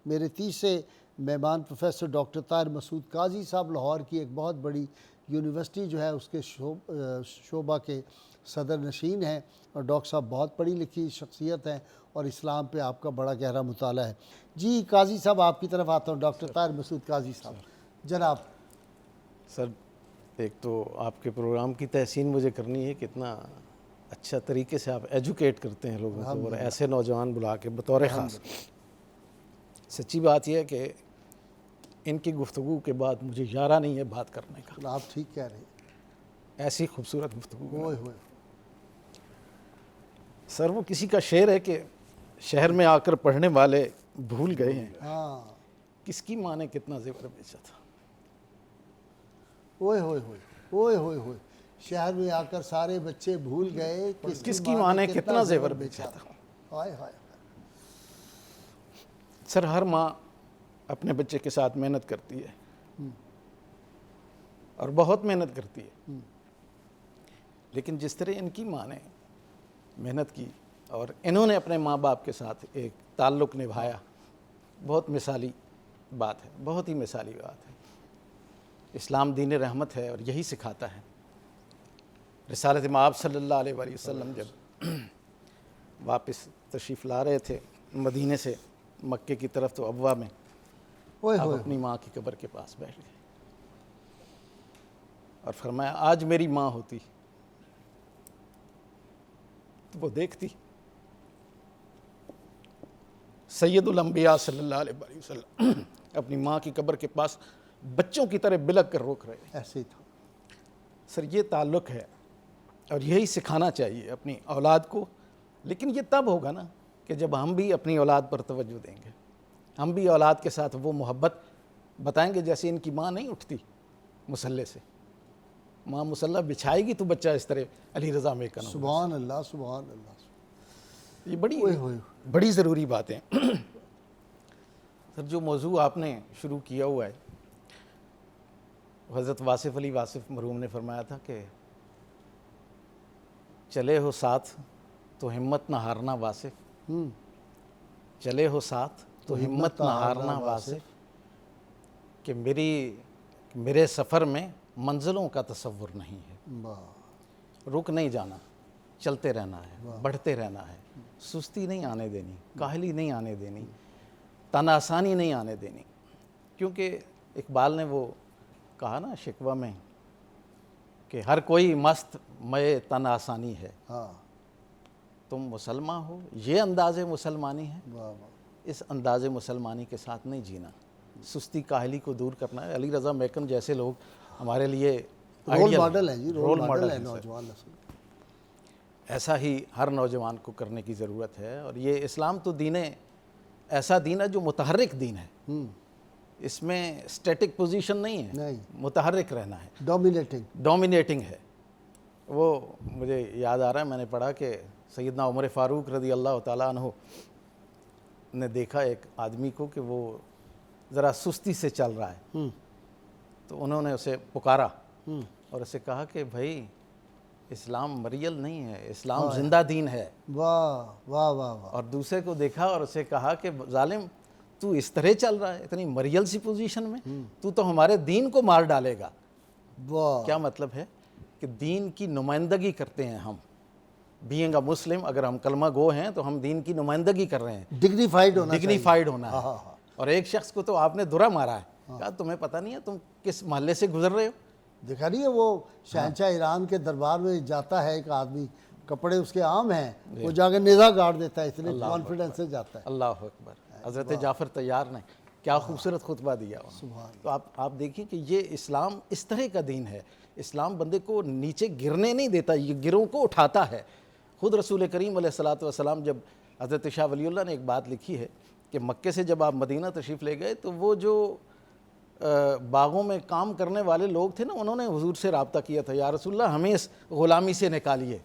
میرے تیسرے مہمان پروفیسر ڈاکٹر طاہر مسعود قاضی صاحب، لاہور کی ایک بہت بڑی یونیورسٹی جو ہے اس کے شعبہ کے صدر نشین ہیں، اور ڈاکٹر صاحب بہت پڑھی لکھی شخصیت ہیں اور اسلام پہ آپ کا بڑا گہرا مطالعہ ہے۔ جی قاضی صاحب آپ کی طرف آتا ہوں، ڈاکٹر طاہر مسعود قاضی صاحب جناب۔ سر ایک تو آپ کے پروگرام کی تحسین مجھے کرنی ہے کہ اتنا اچھا طریقے سے آپ ایجوکیٹ کرتے ہیں لوگوں کو، اور ایسے نوجوان بلا کے بطور خاص۔ سچی بات یہ ہے کہ ان کی گفتگو کے بعد مجھے یارہ نہیں ہے بات کرنے کا۔ آپ ٹھیک کہہ رہے ہیں، ایسی خوبصورت گفتگو۔ ہوئے ہوئے سر وہ کسی کا شعر ہے کہ شہر میں آ کر پڑھنے والے بھول گئے ہیں ہاں، کس کی ماں نے کتنا زیور بیچا تھا۔ ہوئے ہوئے ہوئے ہوئے ہوئے ہوئے شہر میں آ کر سارے بچے بھول گئے کس کی ماں نے کتنا زیور بیچا تھا۔ ہائے ہائے۔ سر ہر ماں اپنے بچے کے ساتھ محنت کرتی ہے اور بہت محنت کرتی ہے، لیکن جس طرح ان کی ماں نے محنت کی اور انہوں نے اپنے ماں باپ کے ساتھ ایک تعلق نبھایا، بہت مثالی بات ہے، بہت ہی مثالی بات ہے۔ اسلام دین رحمت ہے اور یہی سکھاتا ہے۔ رسالت مآب صلی اللہ علیہ وآلہ وسلم جب واپس تشریف لا رہے تھے مدینے سے مکے کی طرف، تو ابوا میں آپ اپنی ماں کی قبر کے پاس بیٹھ گئے اور فرمایا آج میری ماں ہوتی تو وہ دیکھتی سید الانبیاء صلی اللہ علیہ وآلہ وسلم اپنی ماں کی قبر کے پاس بچوں کی طرح بلک کر روک رہے ہیں۔ ایسے ہی تھا سر یہ تعلق ہے اور یہی سکھانا چاہیے اپنی اولاد کو، لیکن یہ تب ہوگا نا کہ جب ہم بھی اپنی اولاد پر توجہ دیں گے، ہم بھی اولاد کے ساتھ وہ محبت بتائیں گے جیسے ان کی ماں نہیں اٹھتی مصلے سے، ماں مصلہ بچھائے گی تو بچہ اس طرح علی رضا میں کرنا۔ سبحان اللہ سبحان اللہ، یہ بڑی ضروری باتیں۔ سر جو موضوع آپ نے شروع کیا ہوا ہے، حضرت واصف علی واصف مرحوم نے فرمایا تھا کہ چلے ہو ساتھ تو ہمت نہ ہارنا واصف، چلے ہو ساتھ تو ہمت نہ ہارنا واصف، کہ میرے سفر میں منزلوں کا تصور نہیں ہے، رک نہیں جانا، چلتے رہنا ہے، بڑھتے رہنا ہے، سستی نہیں آنے دینی، کاہلی نہیں آنے دینی، تن آسانی نہیں آنے دینی۔ کیونکہ اقبال نے وہ کہا نا شکوہ میں کہ ہر کوئی مست مئے تن آسانی ہے، تم مسلمان ہو، یہ انداز مسلمانی ہے، اس انداز مسلمانی کے ساتھ نہیں جینا، سستی کاہلی کو دور کرنا ہے۔ علی رضا میکن جیسے لوگ ہمارے لیے رول ماڈل ہیں، جی رول ماڈل ہیں نوجوان نسل۔ ایسا ہی ہر نوجوان کو کرنے کی ضرورت ہے، اور یہ اسلام تو ایسا دین ہے جو متحرک دین ہے، اس میں اسٹیٹک پوزیشن نہیں ہے، متحرک رہنا ہے، ڈومینیٹنگ ہے۔ وہ مجھے یاد آ رہا ہے، میں نے پڑھا کہ سیدنا عمر فاروق رضی اللہ تعالیٰ عنہ نے دیکھا ایک آدمی کو کہ وہ ذرا سستی سے چل رہا ہے، تو انہوں نے اسے پکارا اور اسے کہا کہ بھائی اسلام مریل نہیں ہے، اسلام زندہ دین ہے۔ واہ واہ واہ واہ۔ اور دوسرے کو دیکھا اور اسے کہا کہ ظالم تو اس طرح چل رہا ہے اتنی مریل سی پوزیشن میں، تو ہمارے دین کو مار ڈالے گا۔ کیا مطلب ہے کہ دین کی نمائندگی کرتے ہیں ہم، بینگ اے مسلم، اگر ہم کلمہ گو ہیں تو ہم دین کی نمائندگی کر رہے ہیں، ڈگنیفائیڈ ہونا ہے۔ اور ایک شخص کو تو آپ نے درا مارا ہے، کہا تمہیں پتہ نہیں ہے تم کس محلے سے گزر رہے ہو؟ دیکھا نہیں ہے وہ شہنشاہ ایران کے دربار میں جاتا ہے ایک آدمی، کپڑے اس کے عام ہیں، وہ جا کے نیزہ گاڑ دیتا ہے، اتنے کانفیڈنس سے جاتا ہے۔ اللہ اکبر۔ حضرت جعفر طیار نے کیا خوبصورت خطبہ دیا۔ تو آپ دیکھیں کہ یہ اسلام اس طرح کا دین ہے، اسلام بندے کو نیچے گرنے نہیں دیتا، یہ گروں کو اٹھاتا ہے۔ خود رسول کریم علیہ الصلوۃ والسلام جب حضرت شاہ ولی اللہ نے ایک بات لکھی ہے کہ مکے سے جب آپ مدینہ تشریف لے گئے تو وہ جو باغوں میں کام کرنے والے لوگ تھے نا، انہوں نے حضور سے رابطہ کیا تھا، یا رسول اللہ ہمیں اس غلامی سے نکالیے۔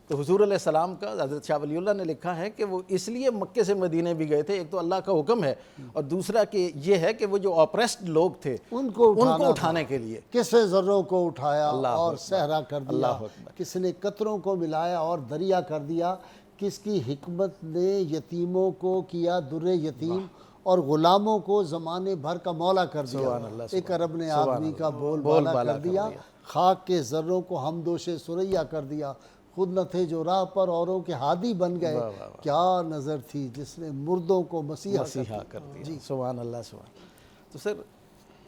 تو حضور علیہ السلام کا، حضرت شاہ ولی اللہ نے لکھا ہے کہ وہ اس لیے مکے سے مدینے بھی گئے تھے، ایک تو اللہ کا حکم ہے، اور دوسرا کہ یہ ہے کہ وہ جو آپریسڈ لوگ تھے ان کو اٹھانے کے لیے، کس نے ذروں کو اٹھایا اور صحرا کر دیا، کس نے قطروں کو ملایا اور دریا کر دیا، کس کی حکمت نے یتیموں کو کیا در یتیم اور غلاموں کو زمانے بھر کا مولا کر دیا. سبحان اللہ، ایک عرب نے سبحان آدمی کا اللہ. بول بول بالا بالا کر کر دیا, دیا. خاک کے ذروں کو حمدوش ثریا کر دیا, خود نہ تھے جو راہ پر اوروں کے ہادی بن گئے, واہ واہ واہ. کیا نظر تھی جس نے مردوں کو مسیحا کر دیا. سبحان اللہ سبحان. تو سر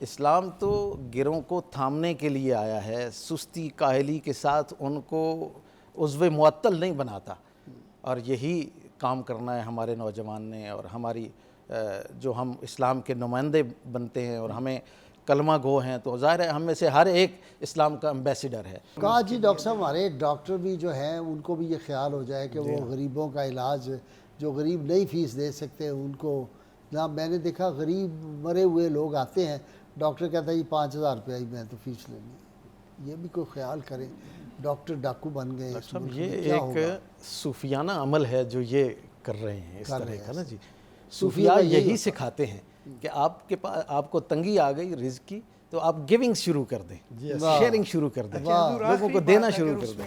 اسلام تو گروہوں کو تھامنے کے لیے آیا ہے, سستی کاہلی کے ساتھ ان کو عضو معطل نہیں بناتا, اور یہی کام کرنا ہے ہمارے نوجوان نے, اور ہماری جو ہم اسلام کے نمائندے بنتے ہیں اور ہمیں کلمہ گو ہیں, تو ظاہر ہے ہم میں سے ہر ایک اسلام کا امبیسڈر ہے. کہا جی ڈاکٹر صاحب ہمارے ڈاکٹر بھی جو ہیں ان کو بھی یہ خیال ہو جائے کہ وہ غریبوں کا علاج, جو غریب نہیں فیس دے سکتے ان کو, جہاں میں نے دیکھا غریب مرے ہوئے لوگ آتے ہیں, ڈاکٹر کہتا ہے یہ 5,000 روپیہ ہی میں تو فیس لینی ہے. یہ بھی کوئی خیال کرے, ڈاکٹر ڈاکو بن گئے. یہ ایک صوفیانہ عمل ہے جو یہ کر رہے ہیں اس طرح کا نا جی. صوفیاء یہی سکھاتے ہیں کہ آپ کے پاس آپ کو تنگی آ گئی رزق کی, تو آپ گیونگ شروع کر دیں, شیئرنگ شروع کر دیں, لوگوں کو دینا شروع کر دیں.